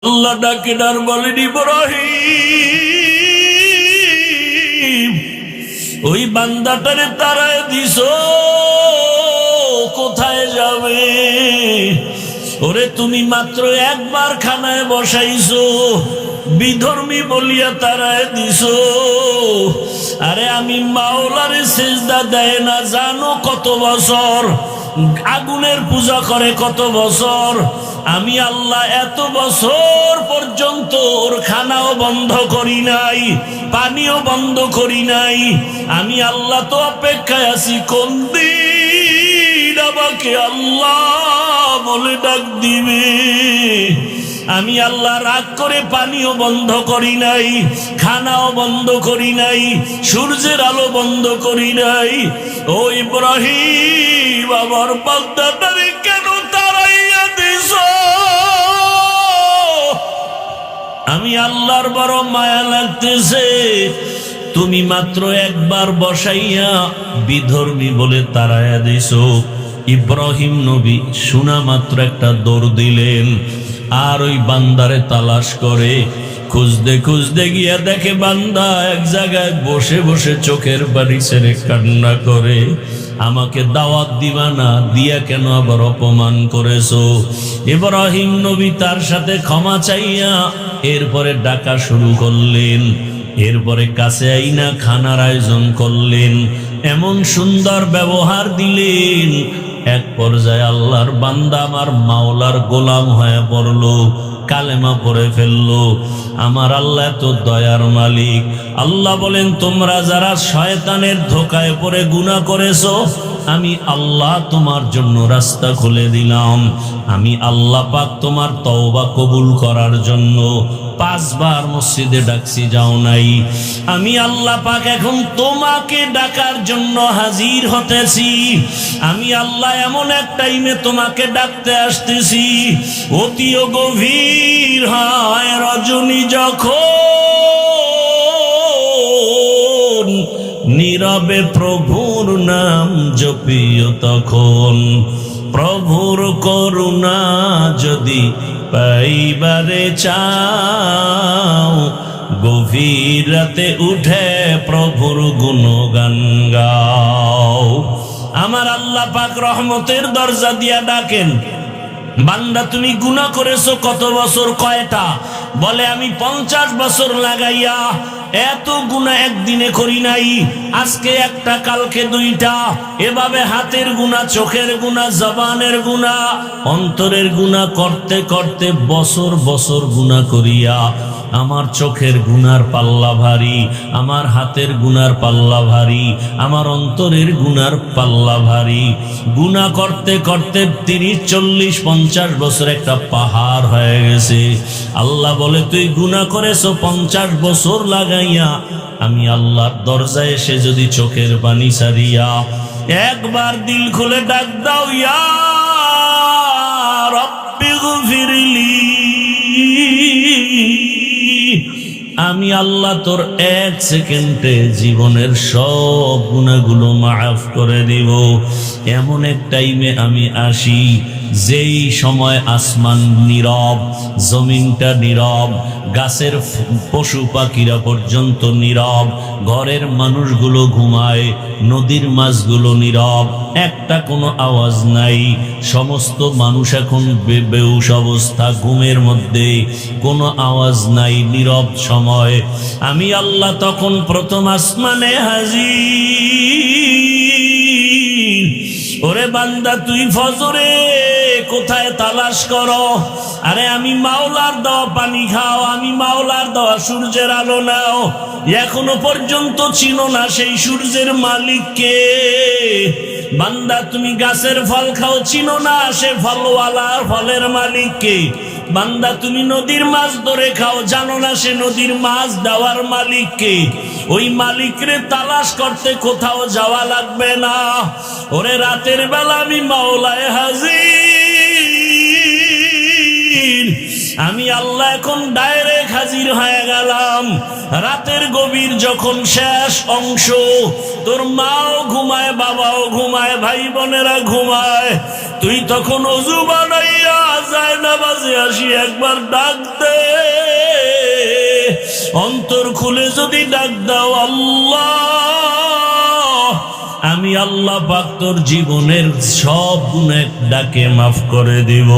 আল্লাহ ডাকে ডার বলেন ইব্রাহিম, ওই বান্দাটারে তারায় দিস, কোথায় যাবে? ওরে তুমি মাত্র একবার খানায় বসাইছো, বিধর্মী বলিয়া তারায় দিস। আরে আমি মাওলারে সেজদা দেয় না জানো কত বছর, আগুনের পূজা করে কত বছর। আমি আল্লাহ এত বছর পর্যন্ত ওর খানাও বন্ধ করি নাই, পানিও বন্ধ করি নাই। আমি আল্লাহ তো অপেক্ষায় আছি কোন দিন আমাকে আল্লাহ বলে ডাক দিবে। আমি আল্লাহ রাগ করে পানিও বন্ধ করি নাই, খানাও বন্ধ করি নাই, সূর্যের আলো বন্ধ করি নাই। ও ইব্রাহিম, আমার বান্দাটারে কেন তাড়াইয়া দিছ? আমি আল্লাহর বড় মায়া লাগতেছে, তুমি মাত্র একবার বসাইয়া বিধর্মী বলে তাড়াইয়া দিছ। ইব্রাহিম নবী শোনা মাত্র একটা দৌড় দিলেন, আর ওই বান্দারে তালাশ করে খুঁজতে খুঁজতে গিয়া দেখে বান্দা এক জায়গায় বসে বসে চোখের পানি ছেড়ে কান্না করে। আমাকে দাওয়াত দিবা না, দিয়া কেন আবার অপমান করেছো? ইব্রাহিম নবী তার সাথে ক্ষমা চাইয়া এরপরে ডাকা শুরু করলেন। এরপরে কাছে আইনা খানার আয়োজন করলেন, এমন সুন্দর ব্যবহার দিলেন। এক পর্যায়ে আল্লাহর বান্দা আমার মাওলার গোলাম হয়ে পড়লো, কালেমা পড়ে ফেললো। আমার আল্লাহ তো দয়ার মালিক। আল্লাহ বলেন, তোমরা যারা শয়তানের ধোকায় পড়ে গুনাহ করেছো, আমি আল্লাহ তোমার জন্য রাস্তা খুলে দিলাম। আমি আল্লাহ পাক তোমার তওবা কবুল করার জন্য 5 বার মসজিদে ডাকছি, যাও নাই। আমি আল্লাহ পাক এখন তোমাকে ডাকার জন্য হাজির হতেছি। আমি আল্লাহ এমন এক টাইমে তোমাকে ডাকতে আসতেছি, অতিও গভীর হয় রজনী যখন, নীরবে প্রভুর নাম জপিও তখন। প্রভুর করুণা যদি পাইবারে চাও, গভীর রাতে উঠে প্রভুর গুণগান গাও। আমার আল্লাহ পাক রহমতের দরজা দিয়া ডাকেন, বান্দা তুমি গুনাহ করেছো কত বছর? কয়টা? বলে আমি 50 বছর লাগাইয়া এত গুনাহ একদিনে করি নাই। আজকে একটা, কালকে 2টা, এভাবে হাতের গুনাহ, চোখের গুনাহ, জবানের গুনাহ, অন্তরের গুনাহ করতে করতে বছর বছর গুনাহ করিয়া আমার চোখের গুনার পাল্লা ভারী, আমার হাতের গুনার পাল্লা ভারী, আমার অন্তরের গুনার পাল্লা ভারী। গুনাহ করতে করতে 30, 40, 50 বছর একটা পাহাড় হয়ে গেছে। আল্লাহ বলে, তুই গুনাহ করেছো 50 বছর লাগাইয়া, আমি আল্লাহর দরজায় এসে যদি চোখের পানি ছাড়িয়া একবার দিল খুলে ডাক দাও, ইয়া রাব্বি গফিরলি, আমি আল্লাহ তোর 1 সেকেন্ডে জীবনের সব গুনাহগুলো মাফ করে দিব। এমন এক টাইমে আমি আসি যেই সময় আসমান নীরব, জমিনটা নীরব, গাছের পশু পাখিরা পর্যন্ত নীরব, ঘরের মানুষগুলো ঘুমায়, নদীর মাছগুলো নীরব, একটা কোনো আওয়াজ নাই। সমস্ত মানুষ এখন বেহুশ অবস্থা, ঘুমের মধ্যে, কোনো আওয়াজ নাই, নীরব সময়। আমি আল্লাহ তখন প্রথম আসমানে হাজির। ওরে বান্দা, তুই ফজরে কোথায় তালাশ করো? আরে আমি মাওলার দেওয়া পানি খাও, আমি মাওলার দেওয়া সূর্যের আলো নাও। এখনো পর্যন্ত চিনো না সেই সূর্যের মালিককে। বান্দা, তুমি গাছের ফল খাও, চিনো না সে ফলওয়ালার ফলের মালিককে। বান্দা, তুমি নদীর মাছ ধরে খাও, জানো না সে নদীর মাছ দেওয়ার মালিককে। ওই মালিকরে তালাশ করতে কোথাও যাওয়া লাগবে না। ওরে রাতের বেলা আমি মাওলায় হাজির। আমি আল্লাহ এখন ডাইরেক্ট হাজির হয়ে গেলাম। রাতের গভীর যখন শেষ অংশ, তোর মাও ঘুমায়, বাবাও ঘুমায়, ভাই বোনেরা ঘুমায়, তুই তখন ওযু বানাইয়া যায় নামাজে আসি একবার ডাক দে। অন্তর খুলে যদি ডাক দাও, আল্লাহ, আমি আল্লাহ পাক তোর জীবনের সব গুনাহ ডাকে মাফ করে দিব।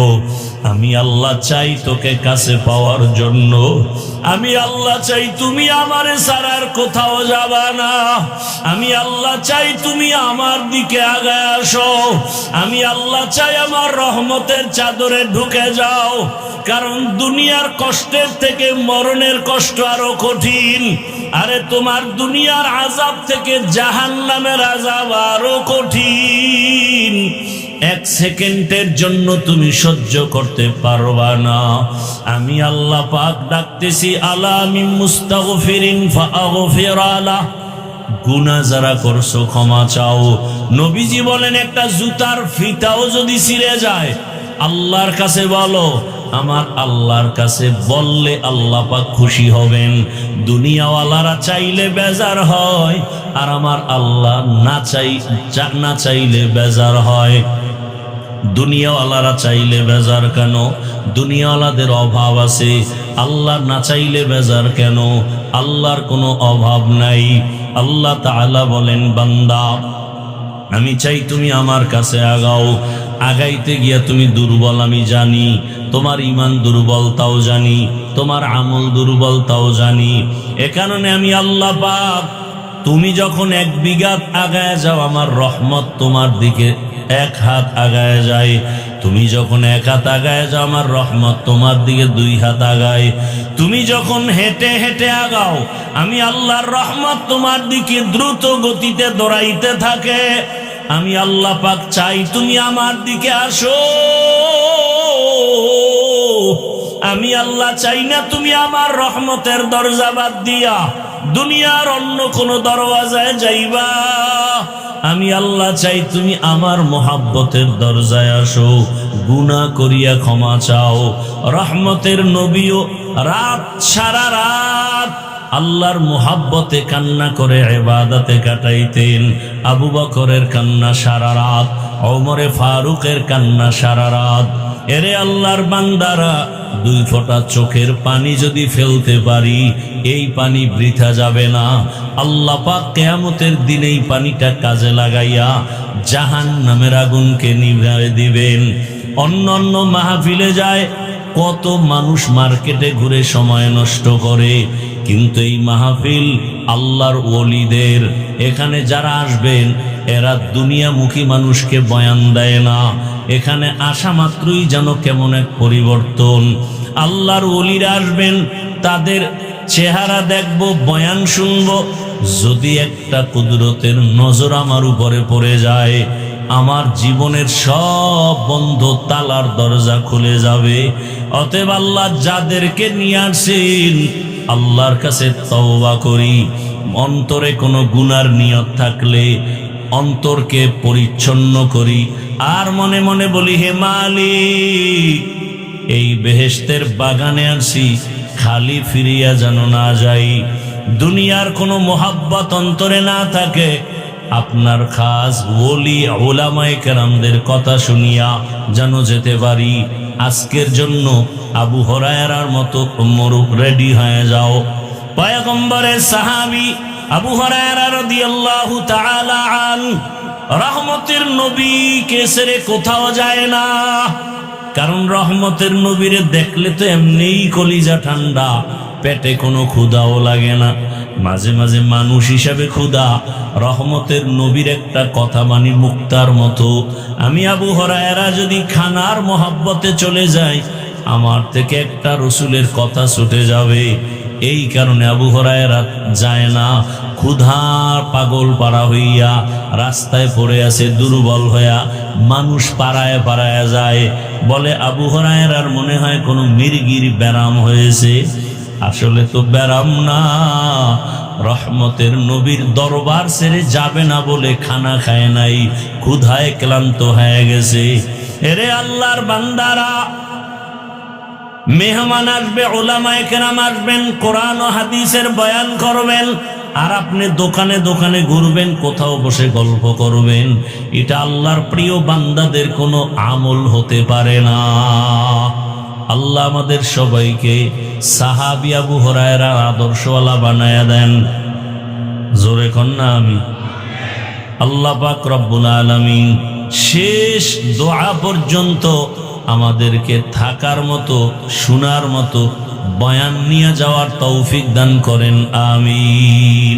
আমি আল্লাহ চাই তোকে কাছে পাওয়ার জন্য। আমি আল্লাহ চাই তুমি আমারে ছাড়া আর কোথাও যাবা না। আমি আল্লাহ চাই তুমি আমার দিকে আগায় আসো। আমি আল্লাহ চাই আমার রহমতের চাদরে ঢুকে যাও। কারণ দুনিয়ার কষ্টের থেকে মরণের কষ্ট আরো কঠিন। আরে তোমার দুনিয়ার আযাব থেকে জাহান্নামের আযাব আরো কঠিন। এক সেকেন্ডের জন্য তুমি সহ্য করতে পারবা না। আমি আল্লাহ পাক ডাকতেছি, আলা মিন মুস্তাগফিরিন ফাগফির আলাহ। গুনাহ যারা করছো ক্ষমা চাও। নবীজি বলেন, একটা জুতার ফিতাও যদি ছিঁড়ে যায় আল্লাহর কাছে বলো। আমার আল্লাহর কাছে বললে আল্লাহ পাক খুশি হবেন। দুনিয়াওয়ালারা চাইলে বেজার হয়, আর আমার আল্লাহ না চাইলে বেজার হয়। দুনিয়াওয়ালারা চাইলে বেজার কেন? দুনিয়াওয়ালাদের অভাব আছে। আল্লাহ না চাইলে বেজার কেন? আল্লাহর কোনো অভাব নাই। আল্লাহ তাআলা বলেন, বান্দা, আমি চাই তুমি আমার কাছে আগাও। আগাইতে গিয়া তুমি দুর্বল আমি জানি, তোমার ঈমান দুর্বল তাও জানি, তোমার আমল দুর্বল তাও জানি। এ কারণে আমি আল্লাহ পাক, তুমি যখন 1 বিঘা আগায় যাও আমার রহমত তোমার দিকে 1 হাত আগায় যায়। তুমি যখন 1 হাত আগায় যাও আমার রহমত তোমার দিকে 2 হাত আগায়। তুমি যখন হেঁটে হেঁটে আগাও আমি আল্লাহর রহমত তোমার দিকে দ্রুত গতিতে দৌড়াইতে থাকে। আমি আল্লাহ পাক চাই তুমি আমার দিকে আসো। আমি আল্লাহ চাই না তুমি আমার রহমতের দরজা বাদ দিয়া দুনিয়ার অন্য কোন দরওয়াজায় যাইবা। আমি আল্লাহ চাই তুমি আমার মোহাব্বতের দরজায় আসো। গুনাহ করিয়া ক্ষমা চাও। রহমতের নবীও রাত সারা রাত আল্লাহর মোহাব্বতে কান্না করে ইবাদতে কাটাইতেন। আবু বকরের কান্না সারা রাত, ওমরে ফারুকের কান্না সারা রাত। এরে আল্লাহর বান্দারা, 2 ফোঁটা চোখের পানি যদি ফেলতে পারি এই পানি বৃথা যাবে না। আল্লাহ পাক কিয়ামতের দিন এই পানিটা কাজে লাগাইয়া জাহান্নামের আগুনকে নিভায়ে দিবেন। অন্য মাহফিলে যায় কত মানুষ মার্কেটে ঘুরে সময় নষ্ট করে, কিন্তু এই মাহফিল আল্লাহর ওলিদের। এখানে যারা আসবেন এরা দুনিয়ামুখী মানুষকে বয়ান দেয় না। এখানে আসা মাত্রই যেন কেমন এক পরিবর্তন। আল্লাহর ওলিরা আসবেন, তাদের চেহারা দেখব, বয়ান শুনব। যদি একটা কুদরতের নজর আমার উপরে পড়ে যায়, আমার জীবনের সব বন্ধ তালার দরজা খুলে যাবে। অতএব আল্লাহ যাদেরকে নিয়ে আসেন আল্লাহর কাছে তওবা করি। অন্তরে কোনো গুনার নিয়ত থাকলে অন্তরকে পরিচ্ছন্ন করি, আর মনে মনে বলি, হে মালিক, এই বেহেশতের বাগানে আসি, খালি ফিরিয়া যেন না যাই। দুনিয়ার কোনো মোহাব্বত অন্তরে না থাকে, আপনার খাস ওলি উলামায়ে কেরামদের কথা শুনিয়া যেন যেতে পারি। আজকের জন্য আবু হুরায়রার মতো রেডি হয়ে যাও। পয়গম্বরের সাহাবী আবু হুরায়রা রাদিয়াল্লাহু তাআলা আনহু রহমতের নবীকে ছেড়ে কোথাও যায় না। কারণ রহমতের নবীরে দেখলে তো এমনিই কলিজা ঠান্ডা, পেটে কোনো ক্ষুধাও লাগে না। মাঝে মাঝে মানুষ হিসাবে ক্ষুধা, রহমতের নবীর একটা কথা মানি মুক্তার মতো। আমি আবু হুরায়রা যদি খানার মোহাব্বতে চলে যাই, আমার থেকে একটা রসুলের কথা ছুটে যাবে। এই কারণে আবু হুরায়রা যায় না। ক্ষুধার পাগল পাড়া হইয়া রাস্তায় পড়ে আছে দুর্বল হইয়া, মানুষ পাড়ায় পাড়ায় যায়, বলে আবু হুরায়রার মনে হয় কোনো মির্গির ব্যারাম হয়েছে। আসলে তো ব্যারাম না, রহমতের নবীর দরবার ছেড়ে যাবে না বলে খানা খায় নাই, ক্ষুধায় ক্লান্ত হয়ে গেছে। এরে আল্লাহর বান্দারা, মেহমান আসবে, উলামায়ে কেরাম আসবেন, কোরআন ও হাদিসের বয়ান করবেন, আর আপনি দোকানে দোকানে ঘুরবেন, কোথাও বসে গল্প করবেন। এটা আল্লাহর প্রিয় বান্দাদের কোনো আমল হতে পারে না। আল্লাহ আমাদের সবাইকে সাহাবী আবু হুরায়রার আদর্শওয়ালা বানায়া দেন। জোরে কন্যা আমি। আল্লাহ পাক রব্বুল আলামিন শেষ দোয়া পর্যন্ত আমাদেরকে থাকার মতো, শোনার মতো, বয়ান নিয়ে যাওয়ার তৌফিক দান করেন, আমিন।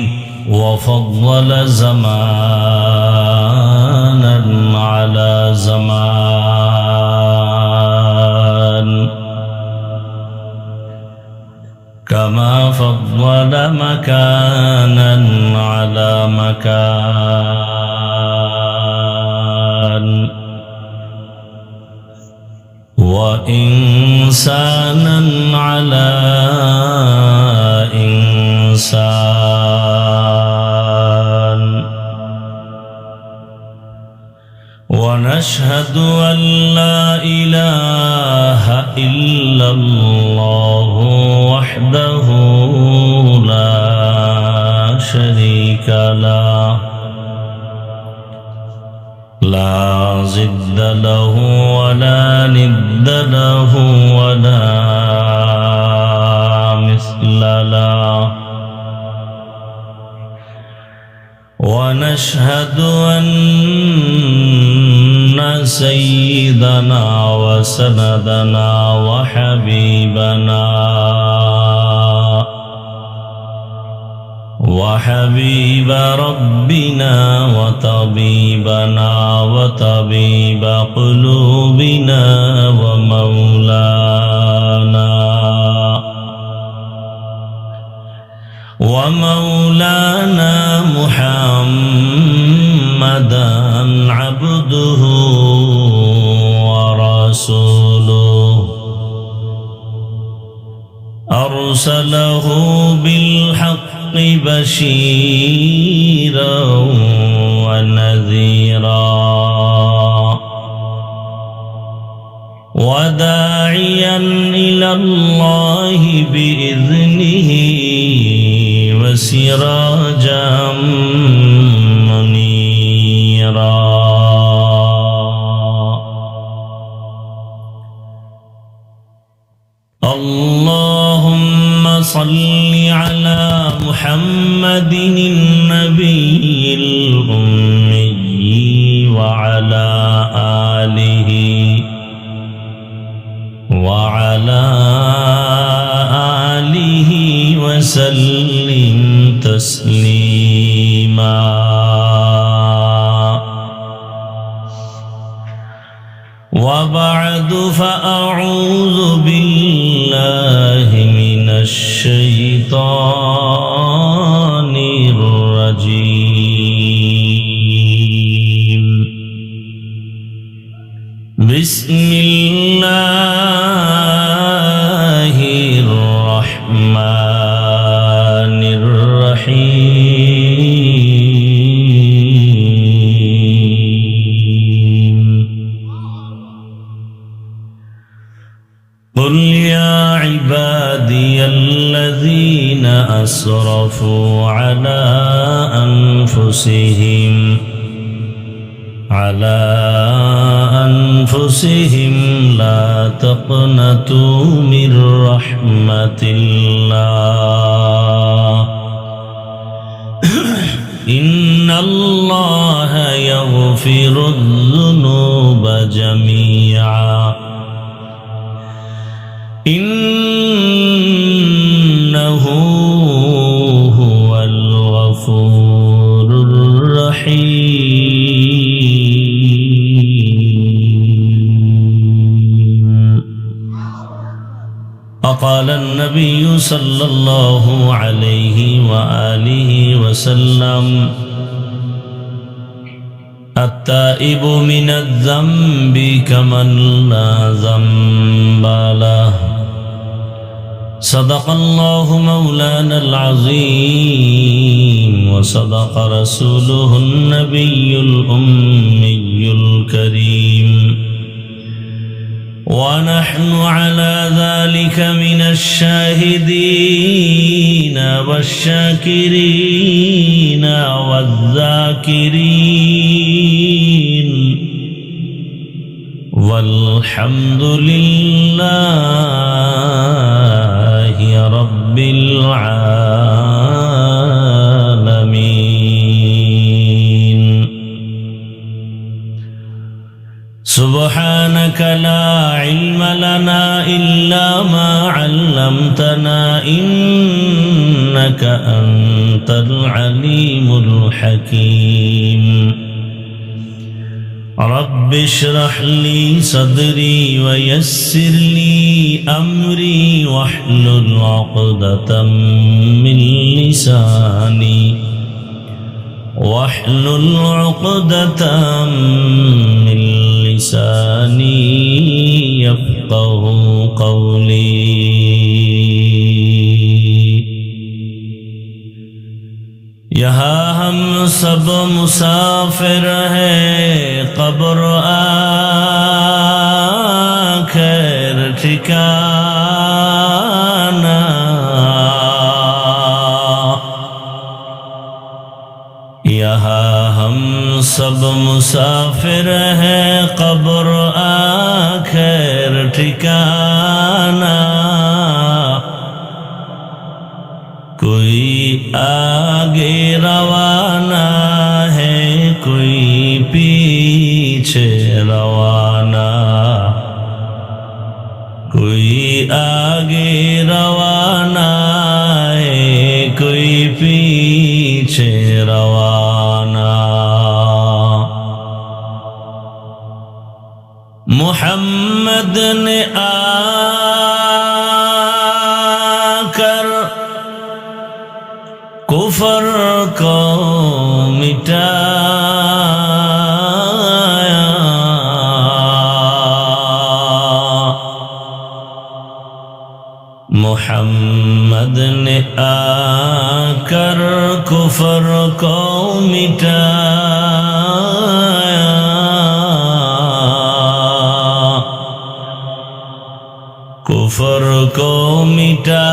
ওয়াফাদ্দালা জামানান আলা জামান কামা ফাদ্দালা মাকানান আলা মাকান وإنسانا على إنسان ونشهد أن لا إله إلا الله وحده لا شريك له لا ضد له ولا ند له ولا مثل له ونشهد أن سيدنا وسندنا وحبيب ربنا وطبيبنا وطبيب قلوبنا ومولانا محمدا عبده ورسوله أرسله بالحق بشيرا ونذيرا وداعيا إلى الله بإذنه وسراجا منيرا اللهم صل على محمد النبي الأمي وعلى آله وسلم تسليما وبعد فأعوذ بالله من الشيطان الرجيم بسم الله الرحمن الرحيم قل يا عبادي الذين أسرفوا على أنفسهم لا تقنطوا من رحمة الله إن الله يغفر الذنوب جميعا إنه هو الغفور الرحيم وقال النبي صلى الله عليه وآله وسلم التائب من الذنب كمن لا ذنب له صدق الله مولانا العظيم وصدق رسوله النبي الأمي الكريم ونحن على ذلك من الشاهدين والشاكرين والذاكرين والحمد لله رب العالمين. سبحانك لا علم لنا إلا ما علمتنا إنك أنت العليم الحكيم. رب اشرح لي صدري ويسر لي أمري واحلل عقدة من لساني من لساني يفقه قولي. यहाँ हम सब मुसाफिर हैं, कब्र आखिर ठिकाना. यहाँ हम सब मुसाफिर हैं, कब्र आखिर ठिकाना. कोई आगे रवाना है, कोई पीछे रवाना. कोई आगे रवाना है, कोई पीछे रवाना. मोहम्मद ने आकर कुफर को मिटाया. मोहम्मद ने आकर कुफर को मिटाया. कुफर को मिटा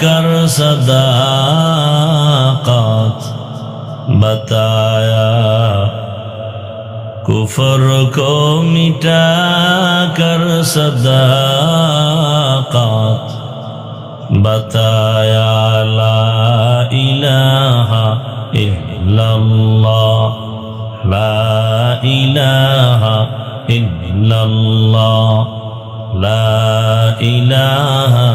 कर सदाकत बताया. कुफर को मिटा कर सदाकत बताया. ला इलाहा इल्लल्लाह, ला इलाहा इल्लल्लाह, ला इलाहा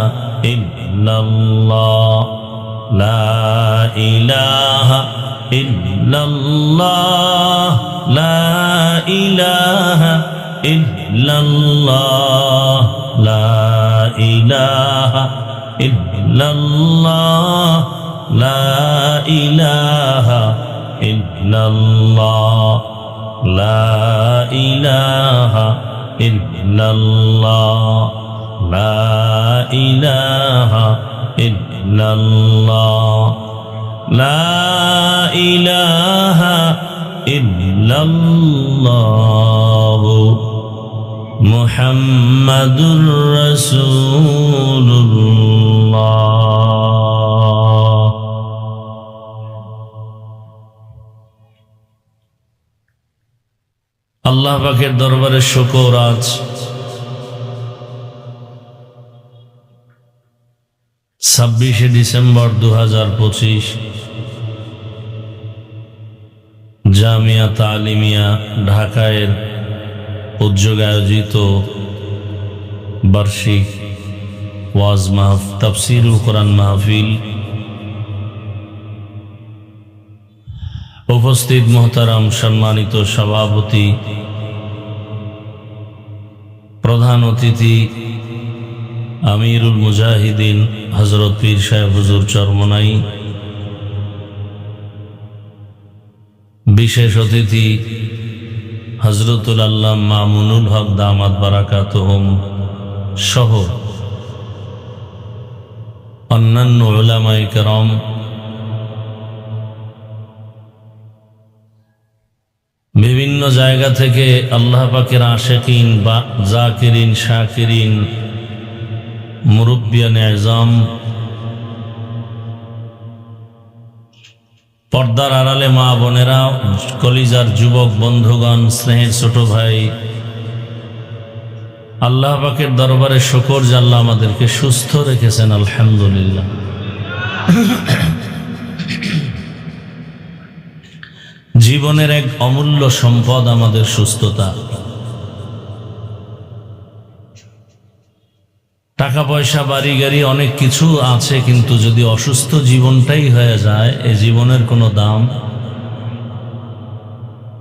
इल्लल्लाह, ला इलाहा इल्लल्लाह, ला इलाहा इल्लल्लाह, ला इलाहा इल्लल्लाह, ला इलाहा इल्लल्लाह, ला इलाहा इल्लल्लाह, ला इलाहा इल्लल्लाह, ला इलाहा इल्लल्लाह. मुहम्मदुर रसूलुल्लाह. আল্লাহ পাকের দরবারে শুকর, আজ 26শে ডিসেম্বর 2025 জামিয়া তালিমিয়া ঢাকায়ের উদ্যোগে আয়োজিত বার্ষিক ওয়াজ তাফসীরুল কোরআন মাহফিল। উপস্থিত মোহতারাম সম্মানিত সভাপতি, প্রধান অতিথি আমিরুল মুজাহিদিন হযরত পীর সাহেব হুজুর চরমনাই, বিশেষ অতিথি হযরতুল আল্লাহ মামুনুল হক দামাত বারাকাতুহুম সহ অন্যান্য উলামায়ে কেরাম, বিভিন্ন জায়গা থেকে আল্লাহ পাকের আশিকিন বা জাকিরিন শাকিরিন মুরব্বিয়ান আযম, পর্দার আড়ালে মা বোনেরা, কলিজার যুবক বন্ধুগণ, স্নেহের ছোট ভাই, আল্লাহ পাকের দরবারে শুকর যে আল্লাহ আমাদেরকে সুস্থ রেখেছেন, আলহামদুলিল্লাহ। জীবনের এক অমূল্য সম্পদ আমাদের সুস্থতা। টাকা পয়সা বাড়ি গাড়ি অনেক কিছু আছে, কিন্তু যদি অসুস্থ জীবনটাই হয়ে যায়, এই জীবনের কোনো দাম।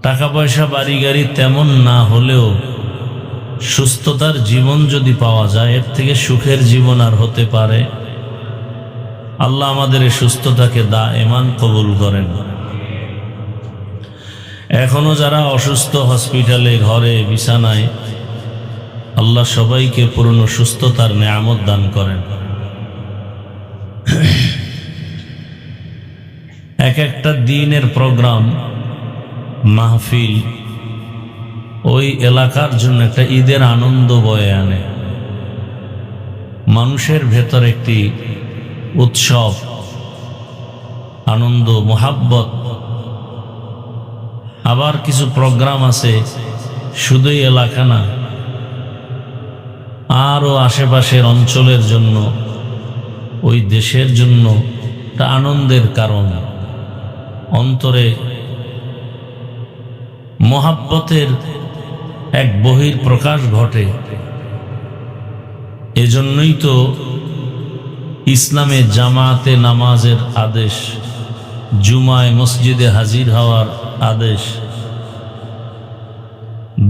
টাকা পয়সা বাড়ি গাড়ি তেমন না হলেও সুস্থতার জীবন যদি পাওয়া যায়, এর থেকে সুখের জীবন আর হতে পারে? আল্লাহ আমাদের এই সুস্থতাকে দায়েমান কবুল করেন। এখনো যারা অসুস্থ, হসপিটালে, ঘরে, বিছানায়, আল্লাহ সবাইকে পূর্ণ সুস্থতার নেয়ামত দান করেন। এক একটা দিনের প্রোগ্রাম, মাহফিল ওই এলাকার জন্য একটা ঈদের আনন্দ বয়ে আনে। মানুষের ভেতর একটি উৎসব, আনন্দ, মোহাব্বত। আবার কিছু প্রোগ্রাম আছে শুধুই এলাকা না, আরও আশেপাশের অঞ্চলের জন্য, ওই দেশের জন্য একটা আনন্দের কারণ। অন্তরে মোহাব্বতের এক বহির প্রকাশ ঘটে। এজন্যই তো ইসলামে জামাতে নামাজের আদেশ, জুমায় মসজিদে হাজির হওয়ার আদেশ।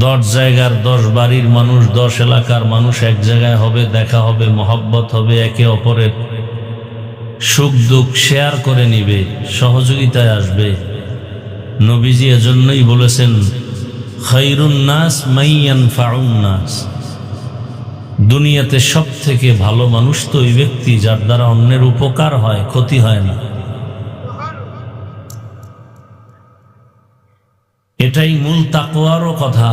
10 জায়গার 10 বাড়ির মানুষ, 10 এলাকার মানুষ এক জায়গায় হবে, দেখা হবে, মহব্বত হবে, একে অপরের সুখ দুঃখ শেয়ার করে নিবে, সহযোগিতায় আসবে। নবীজি এজন্যই বলেছেন, খায়রুন নাস মাইয়ানফাউন নাস। দুনিয়াতে সব থেকে ভালো মানুষ তো ওই ব্যক্তি যার দ্বারা অন্যের উপকার হয়, ক্ষতি হয় না। এটাই মূল তাকওয়ারও কথা।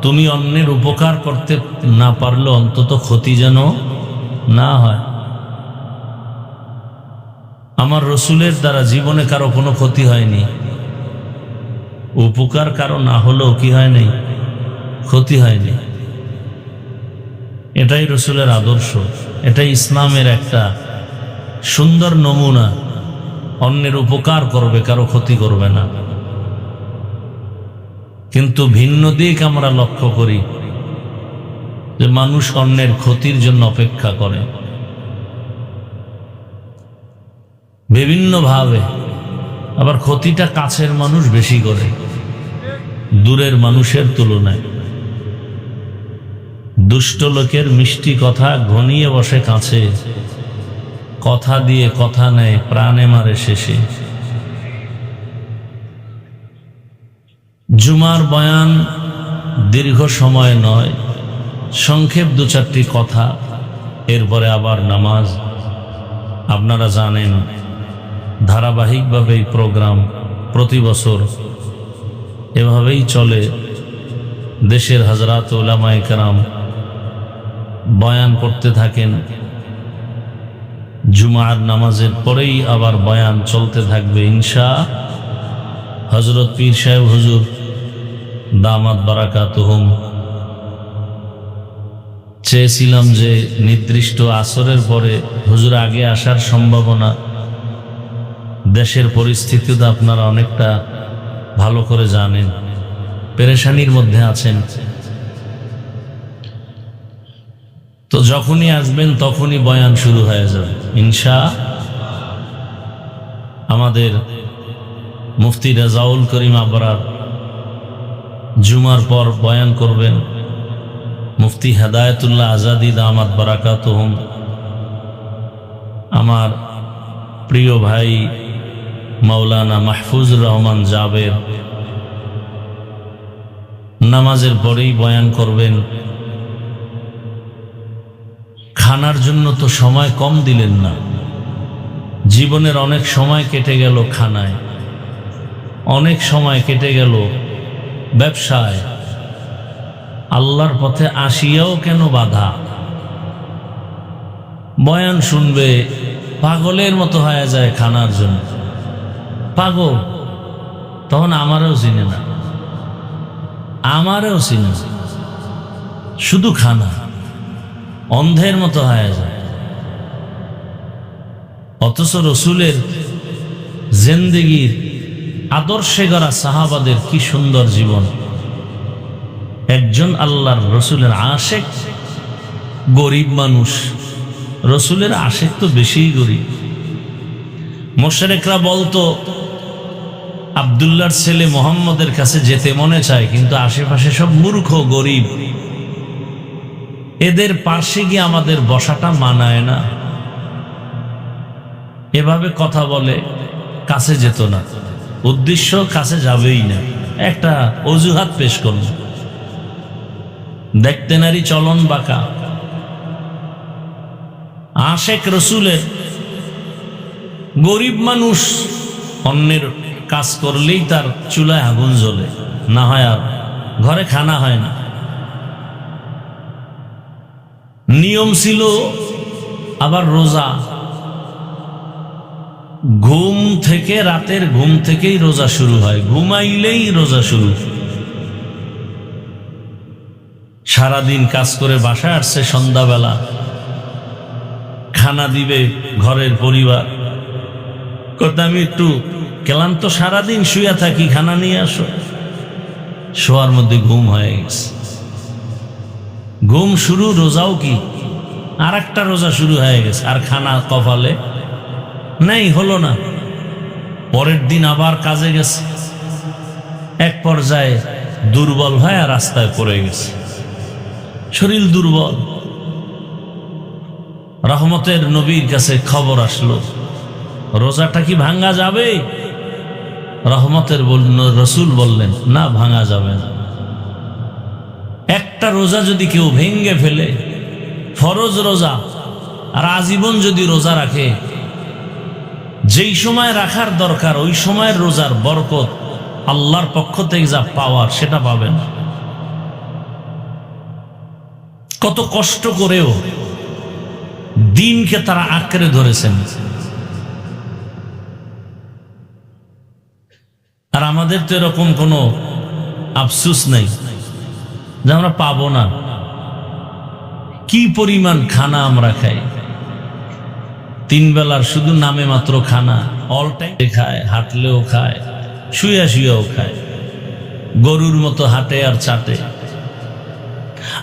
তুমি অন্যের উপকার করতে না পারলে অন্তত ক্ষতি যেন না হয়। আমার রসুলের দ্বারা জীবনে কারো কোনো ক্ষতি হয়নি, উপকার কারো না হলেও কি হয় নাই, ক্ষতি হয়নি। এটাই রসুলের আদর্শ, এটাই ইসলামের একটা সুন্দর নমুনা। অন্যের উপকার করবে, কারো ক্ষতি করবে না। কিন্তু ভিন্ন দিক আমরা লক্ষ্য করি যে মানুষ অন্যের ক্ষতির জন্য অপেক্ষা করে বিভিন্নভাবে। আবার ক্ষতিটা কাছের মানুষ বেশি করে দূরের মানুষের তুলনায়। দুষ্ট লোকের মিষ্টি কথা ঘনিয়ে বসে কাছে, কথা দিয়ে কথা নেয়, প্রাণে মারে শেষে। জুমার বয়ান দীর্ঘ সময় নয়, সংক্ষেপ 2-4টি কথা, এরপরে আবার নামাজ। আপনারা জানেন ধারাবাহিকভাবে এই প্রোগ্রাম প্রতি বছর এভাবেই চলে। দেশের হযরত উলামায়ে কেরাম বয়ান করতে থাকেন, জুমার নামাজের পরেই আবার বয়ান চলতে থাকবে ইনশাআল্লাহ। হযরত পীর সাহেব হুজুর দামাত বারাকাতুহুম চেয়েছিলাম যে নির্দিষ্ট আসরের পরে হুজুর আগে আসার সম্ভাবনা। দেশের পরিস্থিতি তো আপনারা অনেকটা ভালো করে জানেন, পেরেশানির মধ্যে আছেন। তো যখনই আসবেন তখনই বয়ান শুরু হয়ে যাবে ইনশাআল্লাহ। আমাদের মুফতি রেজাউল করিম আবরার জুমার পর বয়ান করবেন। মুফতি হেদায়েতুল্লাহ আজাদি দামাত বারাকাতুহুম, আমার প্রিয় ভাই মাওলানা মাহফুজুর রহমান জাবের নামাজের পরেই বয়ান করবেন। খানার জন্য তো সময় কম দিলেন না, জীবনের অনেক সময় কেটে গেল খানায়, অনেক সময় কেটে গেল ব্যবসায়, আল্লাহর পথে আসিয়াও কেন বাধা? বয়ান শুনবে, পাগলের মতো হয়ে যায় খানার জন্য। পাগল তখন আমারও চিনে না, আমারও চিনে না, শুধু খানা, অন্ধের মতো হয়ে যায়। অথচ রসুলের জিন্দেগির আদর্শে গড়া সাহাবাদের কি সুন্দর জীবন। একজন আল্লাহর রসুলের আশেক, গরিব মানুষ, রসুলের আশেক তো বেশিই গরিব। মুশরিকরা বলতো আব্দুল্লাহর ছেলে মুহাম্মদের কাছে যেতে মনে চায়, কিন্তু আশেপাশে সব মূর্খ গরিব, এদের পাশে গিয়ে আমাদের বসাটা মানায় না। এভাবে কথা বলে, কাছে যেত না, উদ্দেশ্য কাছে যাবেই না, একটা অজুহাত পেশ করল। দেখতে নারী চলন বাঁকা। আশেক রসুলের, গরিব মানুষ, অন্যের কাজ করলেই তার চুলায় আগুন জ্বলে, না হয় আর ঘরে খানা হয় না। নিয়ম ছিল আবার রোজা, ঘুম থেকে, রাতের ঘুম থেকেই রোজা শুরু হয়, ঘুমাইলেই রোজা শুরু। সারাদিন কাজ করে বাসায় আসছে, সন্ধ্যাবেলা খানা দিবে ঘরের পরিবার, কথা আমি একটু ক্লান্ত, সারাদিন শুয়ে থাকি, খানা নিয়ে আসো। শোয়ার মধ্যে ঘুম হয়ে গেছে, ঘুম শুরু, রোজাও কি আর একটা রোজা শুরু হয়ে গেছে, আর খানা কপালে নেই, হলো না। পরের দিন আবার কাজে গেছে, এক পর্যায়ে দুর্বল হয়ে রাস্তায় পড়ে গেছে, শরীর দুর্বল। রহমতের নবীর কাছে খবর আসলো, রোজাটা কি ভাঙা যাবে? রহমতের রসুল বললেন, না, ভাঙা যাবে না। একটা রোজা যদি কেউ ভেঙ্গে ফেলে, ফরজ রোজা, আর আজীবন যদি রোজা রাখে, যেই সময় রাখার দরকার ওই সময়ের রোজার বরকত, আল্লাহর পক্ষ থেকে যা পাওয়ার সেটা পাবেন। কত কষ্ট করেও দিনকে তারা আঁকড়ে ধরেছেন, আর আমাদের তো এরকম কোনো আফসোস নেই যে আমরা পাবো না। কি পরিমাণ খানা আমরা খাই, তিন বেলার শুধু নামে মাত্র খানা, অল টাইম খায়, হাঁটলেও খায়, শুয়া শুয়াও খায়, গরুর মতো হাঁটে আর চাটে।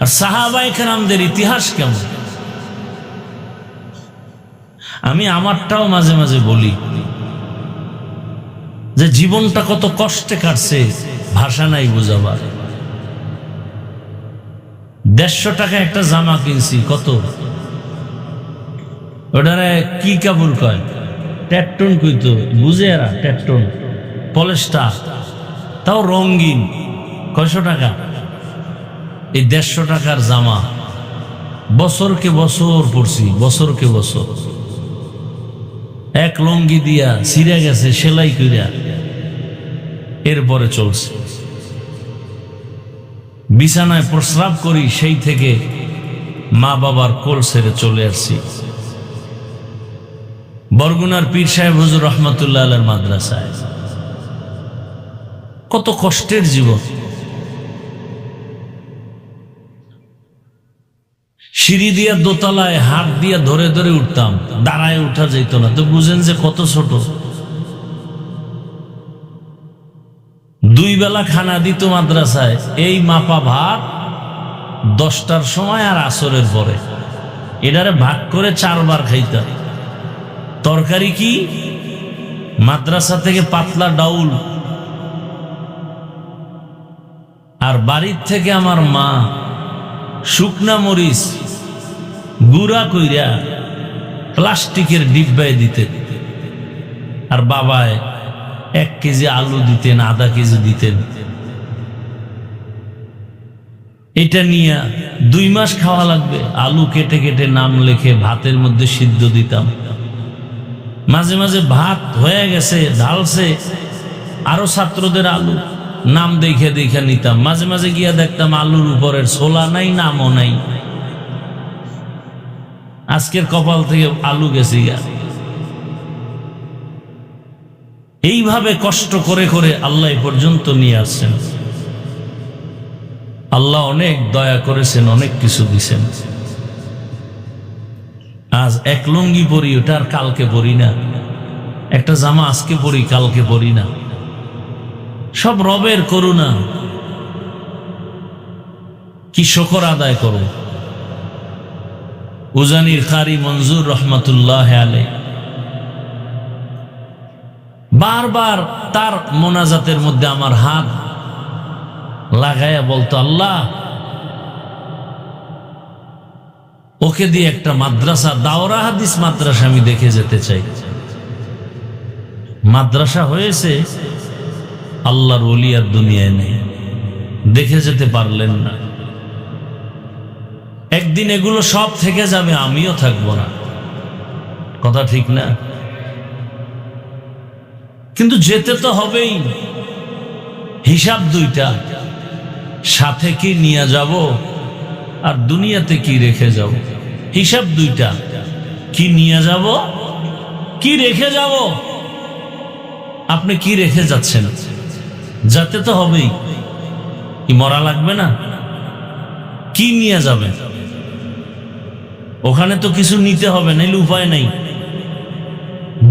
আর সাহাবায়ে কেরামদের ইতিহাস কেমন, আমি আমারটাও মাঝে মাঝে বলি যে জীবনটা কত কষ্টে কাটছে, ভাষা নাই বোঝাবার। 150 টাকা একটা জামা কিনছি, কত ওটারে কি কাপড় কয়, ট্যাটটন কইতো, বুঝে এরা ট্যাটটন, পলেস্টার, তাও রঙিন, কয়শো টাকা। এই 150 টাকার জামা বছরকে বছর পরছি, বছরকে বছর। এক লঙ্গি দিয়া ছিঁড়ে গেছে সেলাই কইরা, এরপরে চলছে। বিছানায় প্রস্রাব করি, সেই থেকে মা বাবার কোল ছেড়ে চলে আসছি বরগুনার পীর সাহেব হুজুর রহমতুল্লাহ আলাইহির মাদ্রাসায়। কত কষ্টের জীবন। সিঁড়ি দিয়া দোতলায় হাত দিয়া ধরে ধরে উঠতাম, দাঁড়ায় উঠা যেত না, তো বুঝেন যে কত ছোট। 2 বেলা খানা দিত মাদ্রাসায়, এই মাপা ভাত 10টার সময় আর আসরের পরে, এটারে ভাগ করে 4 বার খাইতাম। তরকারি কি, মাদ্রাসা থেকে পাতলা ডাউল, আর বাড়ির থেকে আমার মা শুকনা মরিচ গুঁড়া কইরা প্লাস্টিকের ডিব্বায় দিতেন, আর বাবায় 1 কেজি আলু দিতেন, আধা কেজি দিতেন। এটা নিয়ে 2 মাস খাওয়া লাগবে। আলু কেটে কেটে নাম লিখে ভাতের মধ্যে সিদ্ধ দিতাম। মাঝে মাঝে ভাত হয়ে গেছে, ঢালছে, আরো ছাত্রদের আলু, নাম দেখে দেখে নিতাম, মাঝে মাঝে গিয়া দেখতাম আলুর উপরের ছোলা নাই, নামও নাই। আজকের কপাল থেকে আলু গেছে গা। এইভাবে কষ্ট করে করে আল্লাহ এ পর্যন্ত নিয়ে আসছেন। আল্লাহ অনেক দয়া করেছেন, অনেক কিছু দিছেন। আজ এক লুঙ্গি পরি, ওটা আর কালকে পরি না। একটা জামা আজকে পরি, কালকে পরি না। সব রবের করুণা। কি শুকর আদায় করো। উজানির কারি মনজুর রহমাতুল্লাহ আলাইহি বারবার তার মোনাজাতের মধ্যে আমার হাত লাগায়া বলতো, আল্লাহ ওকে দিয়ে একটা মাদ্রাসা, দাওরা হাদিস মাদ্রাসা আমি দেখে যেতে চাই। মাদ্রাসা হয়েছে, আল্লাহর ওলি আর দুনিয়ায় নেই, দেখে যেতে পারলেন না। একদিন এগুলো সব থেকে যাবে, আমিও থাকবো না, কথা ঠিক না? কিন্তু যেতে তো হবেই। হিসাব দুইটা, সাথে কি নিয়ে যাব আর দুনিয়াতে কি রেখে যাব। হিসাব দুইটা, কি নিয়ে যাব, কি রেখে যাব। আপনি কি রেখে যাচ্ছেন? যেতে তো হবেই, কি মরা লাগবে না? কি নিয়ে যাবেন? ওখানে তো কিছু নিতে হবে, নাইলে উপায় নাই।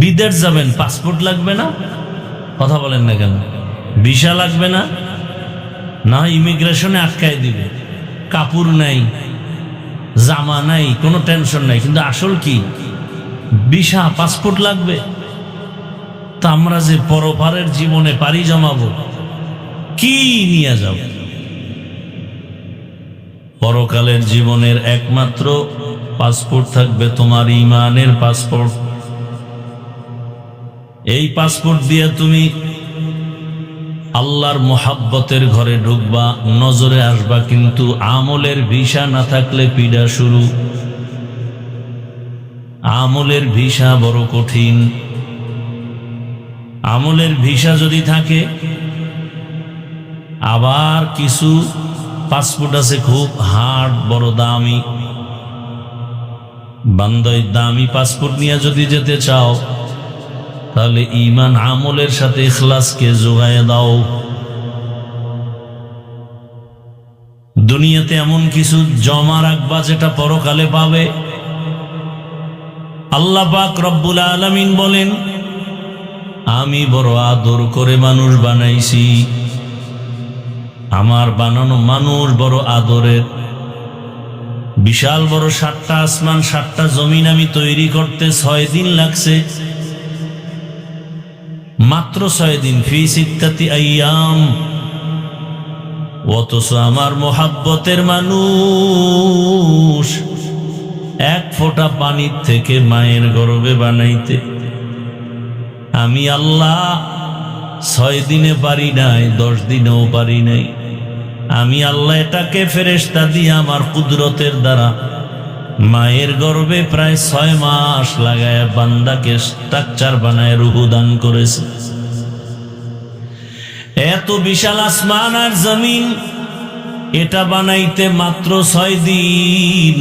বিদেশ যাবেন, পাসপোর্ট লাগবে না? কথা বলেন না কেন? ভিসা লাগবে না? না ইমিগ্রেশনে আটকায় দিবে। কাপড় নাই, জামা নাই, কোনো টেনশন নাই, কিন্তু আসল কি? ভিসা, পাসপোর্ট লাগবে। তা আমরা যে পরপারের জীবনে পাড়ি জমাবো, কি নিয়ে যাব? পরকালের জীবনের একমাত্র পাসপোর্ট থাকবে তোমার ঈমানের পাসপোর্ট। এই পাসপোর্ট দিয়ে তুমি আল্লাহর মোহাব্বতের ঘরে ঢুকবা, নজরে আসবা, কিন্তু আমলের ভিসা না থাকলে পীড়া শুরু। আমলের ভিসা বড় কঠিন। আমলের ভিসা যদি থাকে, আবার কিছু পাসপোর্ট আছে খুব হার্ড, বড় দামি। বান্দায় দামি পাসপোর্ট নিয়ে যদি যেতে চাও, তাহলে ঈমান আমলের সাথে ইখলাসকে যোগায় দাও। দুনিয়াতে এমন কিছু জমা রাখবা যেটা পরকালে পাবে। আল্লাহ পাক রব্বুল আলামিন বলেন, আমি বড় আদর করে মানুষ বানাইছি। আমার বানানো মানুষ বড় আদরের। বিশাল বড় 7টা আসমান, 7টা জমিন আমি তৈরি করতে 6 দিন লাগছে। মাত্র 6 দিন, ফি সিত্তাতি আইয়াম। অথচ আমার মোহাব্বতের মানুষ এক ফোঁটা পানির থেকে মায়ের গর্ভে বানাইতে আমি আল্লাহ 6 দিনে পারি নাই, 10 দিনেও পারি নাই। আমি আল্লাহ এটাকে ফেরেশতা দিয়ে আমার কুদরতের দ্বারা মায়ের গর্ভে প্রায় 6 মাস লাগায় বান্দাকে স্ট্রাকচার বানায় রূহ দান করেছে। এত বিশাল আসমান আর জমিন, এটা বানাইতে মাত্র 6 দিন।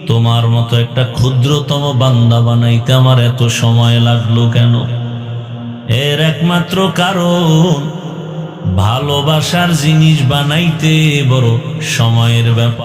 তোমার মতো একটা ক্ষুদ্রতম বান্দা বানাইতে আমার এত সময় লাগলো কেন? এর একমাত্র কারণ, ভালোবাসার জিনিস বানাইতে বড় সময়ের ব্যাপার।